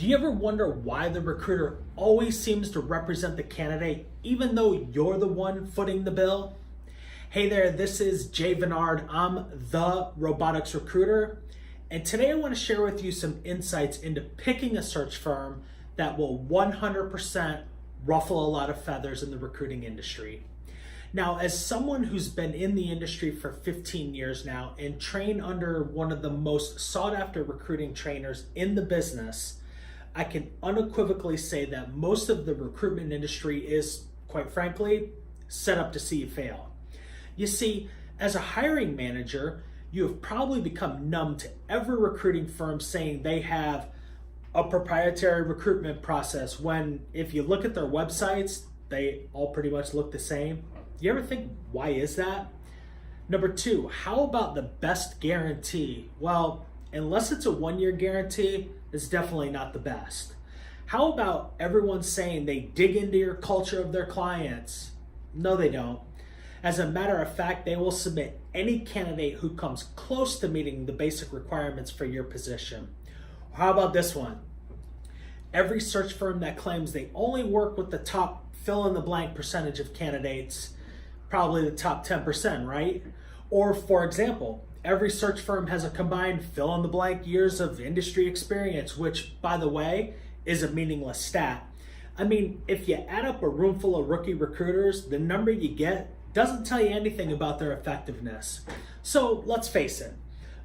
Do you ever wonder why the recruiter always seems to represent the candidate even though you're the one footing the bill? Hey there, this is Jay Vennard. I'm the robotics recruiter, and today I want to share with you some insights into picking a search firm that will 100% ruffle a lot of feathers in the recruiting industry. Now, as someone who's been in the industry for 15 years now and trained under one of the most sought after recruiting trainers in the business, I can unequivocally say that most of the recruitment industry is, quite frankly, set up to see you fail. You see, as a hiring manager, you have probably become numb to every recruiting firm saying they have a proprietary recruitment process when, if you look at their websites, they all pretty much look the same. You ever think, why is that? Number two, how about the best guarantee? Well, unless it's a 1-year guarantee, it's definitely not the best. How about everyone saying they dig into your culture of their clients? No, they don't. As a matter of fact, they will submit any candidate who comes close to meeting the basic requirements for your position. How about this one? Every search firm that claims they only work with the top fill-in-the-blank percentage of candidates, probably the top 10%, right? Or, for example, every search firm has a combined fill-in-the-blank years of industry experience, which, by the way, is a meaningless stat. I mean, if you add up a room full of rookie recruiters, the number you get doesn't tell you anything about their effectiveness. So let's face it,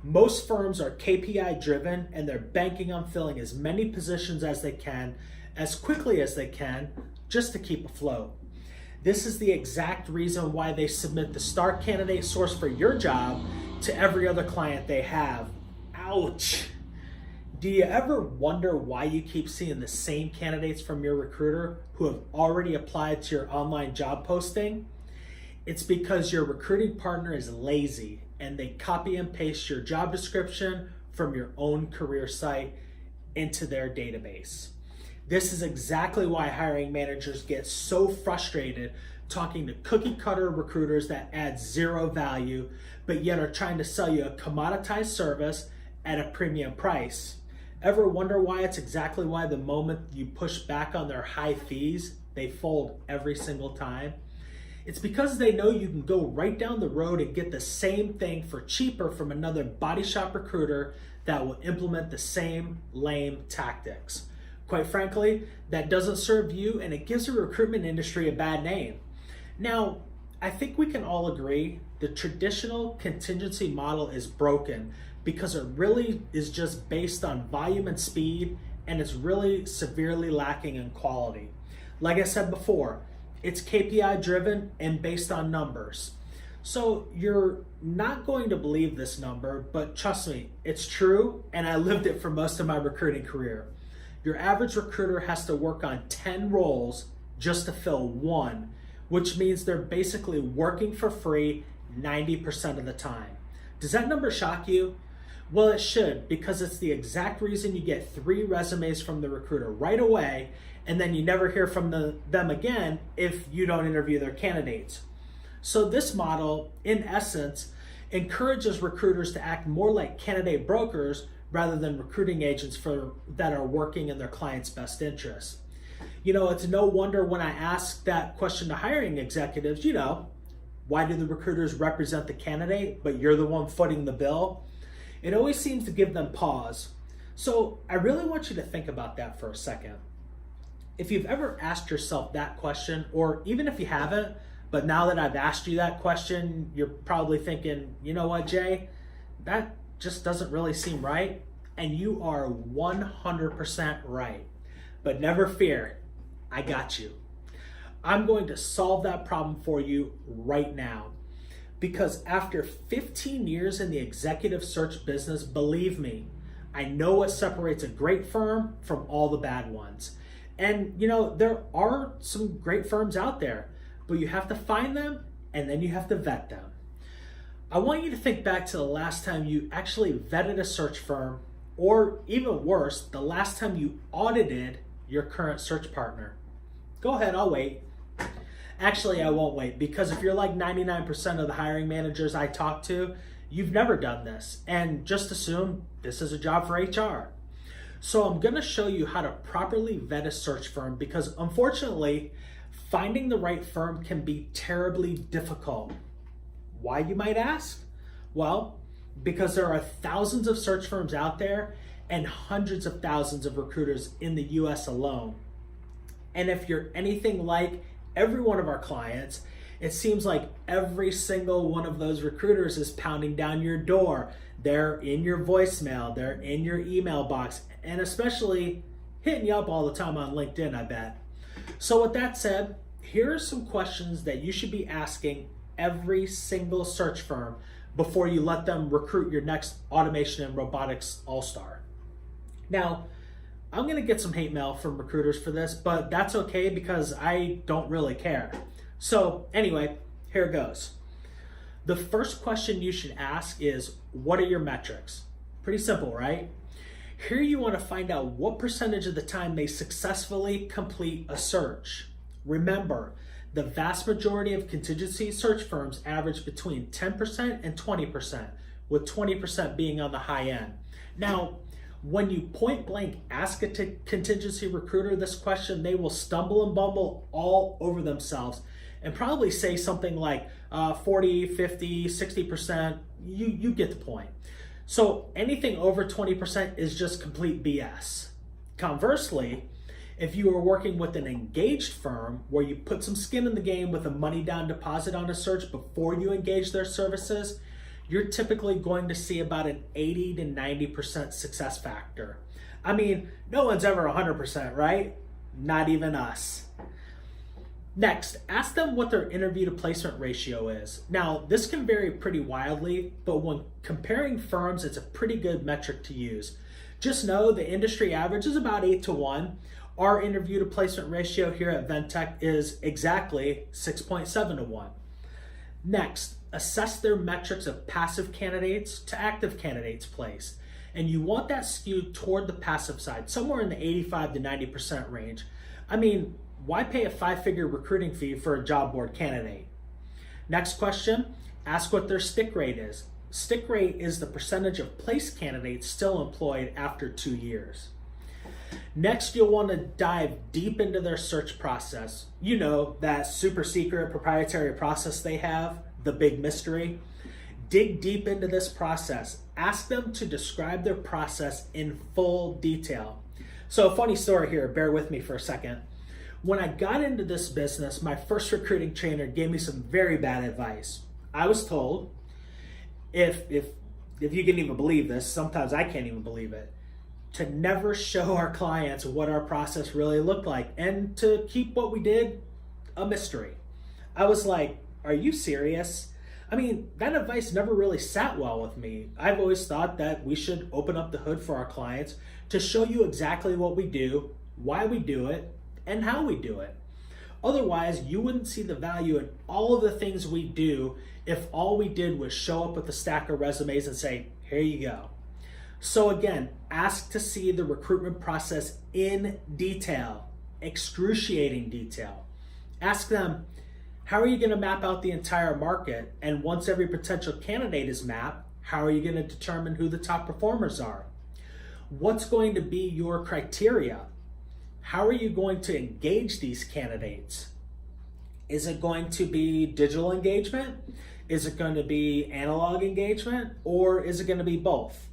most firms are KPI driven and they're banking on filling as many positions as they can, as quickly as they can, just to keep afloat. This is the exact reason why they submit the star candidate source for your job to every other client they have. Ouch. Do you ever wonder why you keep seeing the same candidates from your recruiter who have already applied to your online job posting? It's because your recruiting partner is lazy and they copy and paste your job description from your own career site into their database. This is exactly why hiring managers get so frustrated talking to cookie cutter recruiters that add zero value, but yet are trying to sell you a commoditized service at a premium price. Ever wonder why it's exactly why the moment you push back on their high fees, they fold every single time? It's because they know you can go right down the road and get the same thing for cheaper from another body shop recruiter that will implement the same lame tactics. Quite frankly, that doesn't serve you and it gives the recruitment industry a bad name. Now, I think we can all agree the traditional contingency model is broken because it really is just based on volume and speed, and it's really severely lacking in quality. Like I said before, it's KPI driven and based on numbers. So you're not going to believe this number, but trust me, it's true, and I lived it for most of my recruiting career. Your average recruiter has to work on 10 roles just to fill one, which means they're basically working for free 90% of the time. Does that number shock you? Well, it should, because it's the exact reason you get 3 resumes from the recruiter right away, and then you never hear from them again if you don't interview their candidates. So this model, in essence, encourages recruiters to act more like candidate brokers rather than recruiting agents that are working in their client's best interest. You know, it's no wonder when I ask that question to hiring executives, why do the recruiters represent the candidate, but you're the one footing the bill? It always seems to give them pause. So I really want you to think about that for a second. If you've ever asked yourself that question, or even if you haven't, but now that I've asked you that question, you're probably thinking, you know what, Jay, that just doesn't really seem right. And you are 100% right. But never fear, I got you. I'm going to solve that problem for you right now. Because after 15 years in the executive search business, believe me, I know what separates a great firm from all the bad ones. And there are some great firms out there, but you have to find them and then you have to vet them. I want you to think back to the last time you actually vetted a search firm, or even worse, the last time you audited your current search partner. Go ahead, I'll wait. Actually, I won't wait, because if you're like 99% of the hiring managers I talk to, you've never done this, and just assume this is a job for HR. So I'm going to show you how to properly vet a search firm because unfortunately, finding the right firm can be terribly difficult. Why, you might ask? Well, because there are thousands of search firms out there and hundreds of thousands of recruiters in the US alone. And if you're anything like every one of our clients, it seems like every single one of those recruiters is pounding down your door. They're in your voicemail, they're in your email box, and especially hitting you up all the time on LinkedIn, I bet. So with that said, here are some questions that you should be asking every single search firm before you let them recruit your next Automation and Robotics All-Star. Now, I'm going to get some hate mail from recruiters for this, but that's okay because I don't really care. So anyway, here it goes. The first question you should ask is, what are your metrics? Pretty simple, right? Here you want to find out what percentage of the time they successfully complete a search. Remember, the vast majority of contingency search firms average between 10% and 20%, with 20% being on the high end. Now, when you point blank ask a contingency recruiter this question, they will stumble and bumble all over themselves and probably say something like 40, 50, 60%. You get the point. So anything over 20% is just complete BS. Conversely, if you are working with an engaged firm where you put some skin in the game with a money down deposit on a search before you engage their services, you're typically going to see about an 80 to 90% success factor. I mean, no one's ever 100%, right? Not even us. Next, ask them what their interview to placement ratio is. Now, this can vary pretty wildly, but when comparing firms, it's a pretty good metric to use. Just know the industry average is about 8 to 1. Our interview to placement ratio here at Ventec is exactly 6.7 to 1. Next, assess their metrics of passive candidates to active candidates placed. And you want that skewed toward the passive side, somewhere in the 85 to 90% range. I mean, why pay a 5-figure recruiting fee for a job board candidate? Next question, ask what their stick rate is. Stick rate is the percentage of placed candidates still employed after 2 years. Next, you'll want to dive deep into their search process. You know, that super secret proprietary process they have, the big mystery. Dig deep into this process. Ask them to describe their process in full detail. So a funny story here, bear with me for a second. When I got into this business, my first recruiting trainer gave me some very bad advice. I was told, if you can even believe this, sometimes I can't even believe it, to never show our clients what our process really looked like and to keep what we did a mystery. I was like, are you serious? I mean, that advice never really sat well with me. I've always thought that we should open up the hood for our clients to show you exactly what we do, why we do it, and how we do it. Otherwise, you wouldn't see the value in all of the things we do if all we did was show up with a stack of resumes and say, here you go. So again, ask to see the recruitment process in detail, excruciating detail. Ask them, how are you going to map out the entire market? And once every potential candidate is mapped, how are you going to determine who the top performers are? What's going to be your criteria? How are you going to engage these candidates? Is it going to be digital engagement? Is it going to be analog engagement? Or is it going to be both?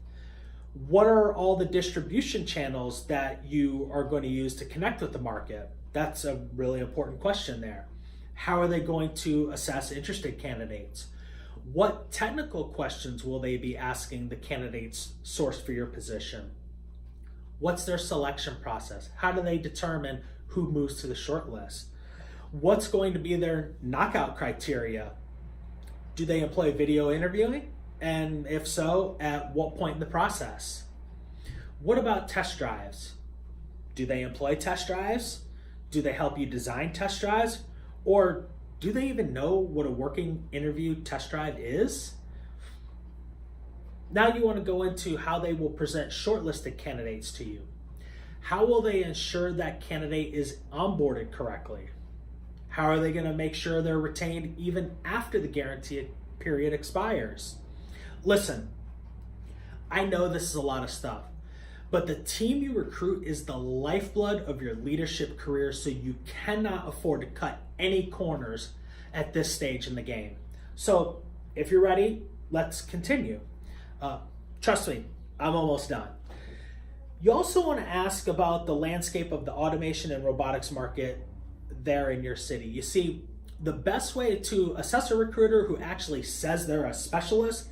What are all the distribution channels that you are going to use to connect with the market? That's a really important question there. How are they going to assess interested candidates? What technical questions will they be asking the candidates sourced for your position? What's their selection process? How do they determine who moves to the short list? What's going to be their knockout criteria? Do they employ video interviewing? And if so, at what point in the process? What about test drives? Do they employ test drives? Do they help you design test drives? Or do they even know what a working interview test drive is? Now you want to go into how they will present shortlisted candidates to you. How will they ensure that candidate is onboarded correctly? How are they going to make sure they're retained even after the guarantee period expires? Listen, I know this is a lot of stuff, But the team you recruit is the lifeblood of your leadership career, so you cannot afford to cut any corners at this stage in the game. So if you're ready, let's continue. Trust me, I'm almost done. You also want to ask about the landscape of the automation and robotics market there in your city. You see, the best way to assess a recruiter who actually says they're a specialist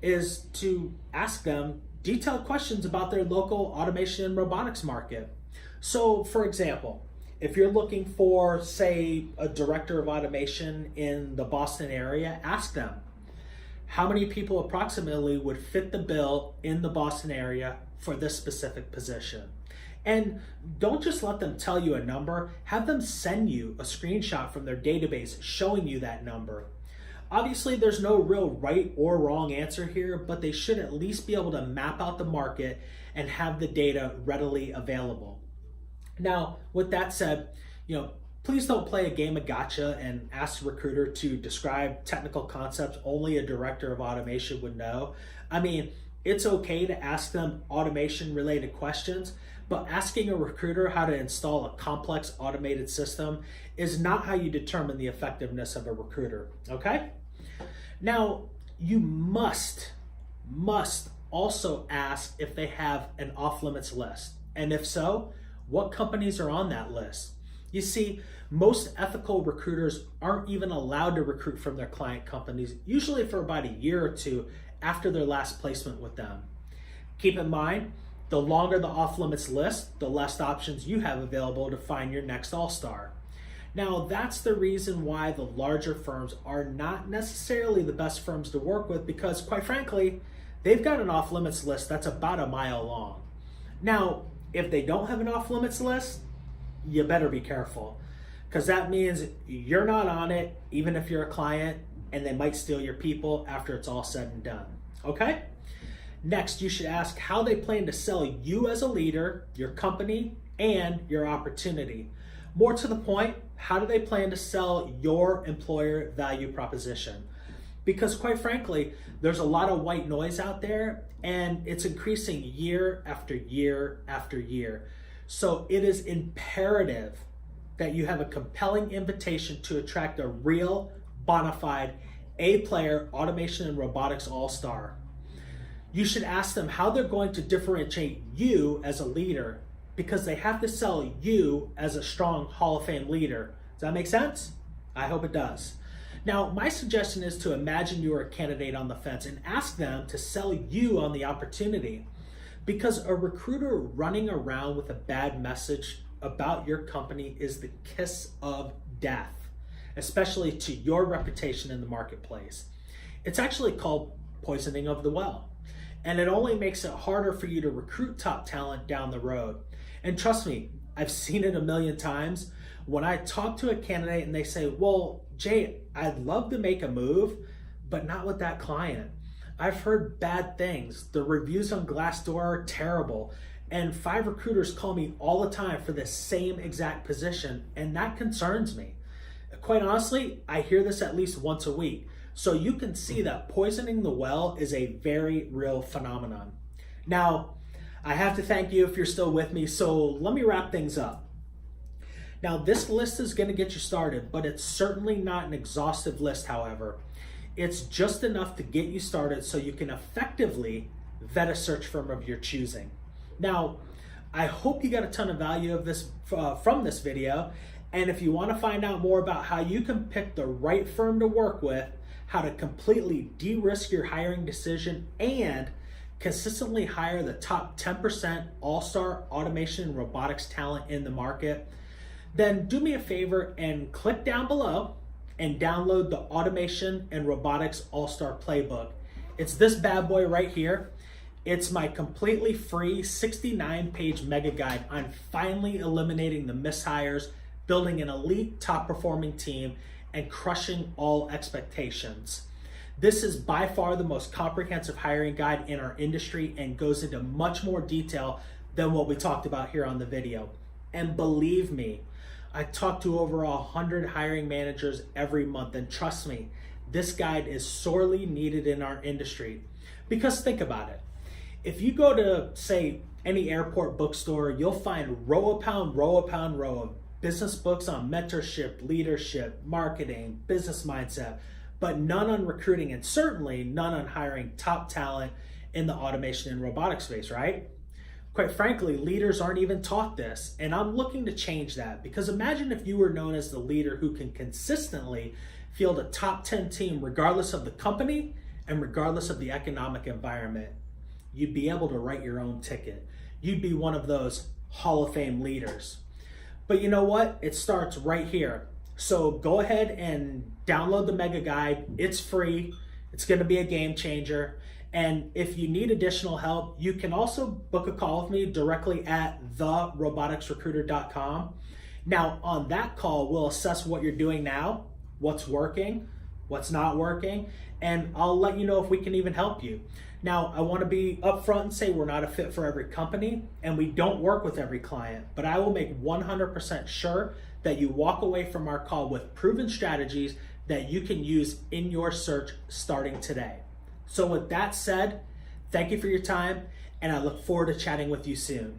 is to ask them detailed questions about their local automation and robotics market. So, for example, if you're looking for, say, a director of automation in the Boston area, ask them how many people approximately would fit the bill in the Boston area for this specific position. And don't just let them tell you a number, have them send you a screenshot from their database showing you that number. Obviously, there's no real right or wrong answer here, but they should at least be able to map out the market and have the data readily available. Now, with that said, please don't play a game of gotcha and ask the recruiter to describe technical concepts only a director of automation would know. I mean, it's okay to ask them automation related questions, but asking a recruiter how to install a complex automated system is not how you determine the effectiveness of a recruiter, okay? Now, you must also ask if they have an off-limits list. And if so, what companies are on that list? You see, most ethical recruiters aren't even allowed to recruit from their client companies, usually for about a year or two after their last placement with them. Keep in mind, the longer the off-limits list, the less options you have available to find your next all-star. Now, that's the reason why the larger firms are not necessarily the best firms to work with, because quite frankly, they've got an off-limits list that's about a mile long. Now, if they don't have an off-limits list, you better be careful, because that means you're not on it, even if you're a client, and they might steal your people after it's all said and done, okay? Next, you should ask how they plan to sell you as a leader, your company, and your opportunity. More to the point, how do they plan to sell your employer value proposition? Because quite frankly, there's a lot of white noise out there, and it's increasing year after year after year. So it is imperative that you have a compelling invitation to attract a real, bona fide, A-player automation and robotics all-star. You should ask them how they're going to differentiate you as a leader, because they have to sell you as a strong Hall of Fame leader. Does that make sense? I hope it does. Now, my suggestion is to imagine you are a candidate on the fence and ask them to sell you on the opportunity, because a recruiter running around with a bad message about your company is the kiss of death, especially to your reputation in the marketplace. It's actually called poisoning of the well, and it only makes it harder for you to recruit top talent down the road. And trust me, I've seen it a million times. When I talk to a candidate and they say, well, Jay, I'd love to make a move, but not with that client. I've heard bad things. The reviews on Glassdoor are terrible, and 5 recruiters call me all the time for the same exact position, and that concerns me. Quite honestly, I hear this at least once a week. So you can see that poisoning the well is a very real phenomenon. Now, I have to thank you if you're still with me, so let me wrap things up. Now, this list is going to get you started, but it's certainly not an exhaustive list, however. It's just enough to get you started so you can effectively vet a search firm of your choosing. Now, I hope you got a ton of value of this from this video, and if you want to find out more about how you can pick the right firm to work with, how to completely de-risk your hiring decision, and consistently hire the top 10% all-star automation and robotics talent in the market, then do me a favor and click down below and download the Automation and Robotics All-Star Playbook. It's this bad boy right here. It's my completely free 69-page mega guide on finally eliminating the mishires, building an elite top-performing team, and crushing all expectations. This is by far the most comprehensive hiring guide in our industry and goes into much more detail than what we talked about here on the video. And believe me, I talk to over 100 hiring managers every month, and trust me, this guide is sorely needed in our industry. Because think about it. If you go to, say, any airport bookstore, you'll find row of business books on mentorship, leadership, marketing, business mindset, but none on recruiting, and certainly none on hiring top talent in the automation and robotics space, right? Quite frankly, leaders aren't even taught this, and I'm looking to change that, because imagine if you were known as the leader who can consistently field a top 10 team regardless of the company and regardless of the economic environment. You'd be able to write your own ticket. You'd be one of those Hall of Fame leaders. But you know what? It starts right here. So go ahead and download the Mega Guide. It's free. It's going to be a game changer. And if you need additional help, you can also book a call with me directly at theroboticsrecruiter.com. Now, on that call, we'll assess what you're doing now, what's working, what's not working, and I'll let you know if we can even help you. Now, I want to be upfront and say we're not a fit for every company, and we don't work with every client, but I will make 100% sure that you walk away from our call with proven strategies that you can use in your search starting today. So with that said, thank you for your time, and I look forward to chatting with you soon.